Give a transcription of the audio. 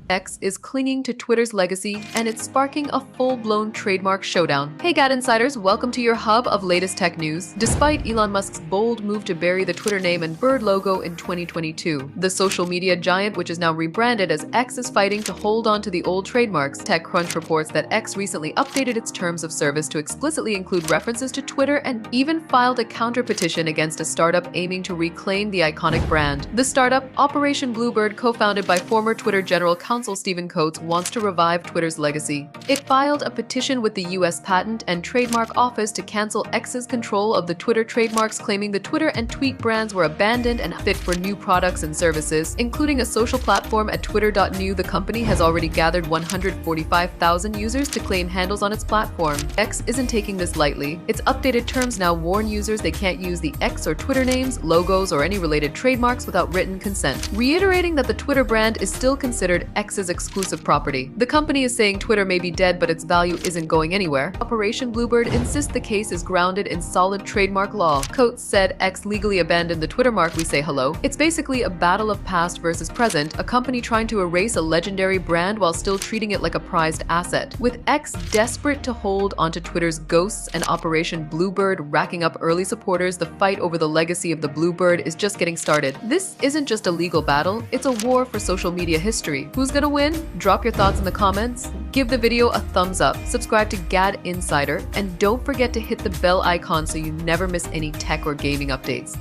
X is clinging to Twitter's legacy, and it's sparking a full-blown trademark showdown. Hey GadInsiders, welcome to your hub of latest tech news. Despite Elon Musk's bold move to bury the Twitter name and bird logo in 2022, the social media giant, which is now rebranded as X, is fighting to hold on to the old trademarks. TechCrunch reports that X recently updated its terms of service to explicitly include references to Twitter and even filed a counter-petition against a startup aiming to reclaim the iconic brand. The startup, Operation Bluebird, co-founded by former Twitter General Counsel Stephen Coates, wants to revive Twitter's legacy. It filed a petition with the U.S. Patent and Trademark Office to cancel X's control of the Twitter trademarks, claiming the Twitter and Tweet brands were abandoned and fit for new products and services, including a social platform at twitter.new. The company has already gathered 145,000 users to claim handles on its platform. X isn't taking this lightly. Its updated terms now warn users they can't use the X or Twitter names, logos, or any related trademarks without written consent, reiterating that the Twitter brand is still considered X's exclusive property. The company is saying Twitter may be dead, but its value isn't going anywhere. Operation Bluebird insists the case is grounded in solid trademark law. Coates said X legally abandoned the Twitter mark "We Say Hello." It's basically a battle of past versus present, a company trying to erase a legendary brand while still treating it like a prized asset. With X desperate to hold onto Twitter's ghosts and Operation Bluebird racking up early supporters, the fight over the legacy of the Bluebird is just getting started. This isn't just a legal battle, it's a war for social media history. Who's gonna win? Drop your thoughts in the comments. Give the video a thumbs up, subscribe to GadInsider, and don't forget to hit the bell icon so you never miss any tech or gaming updates.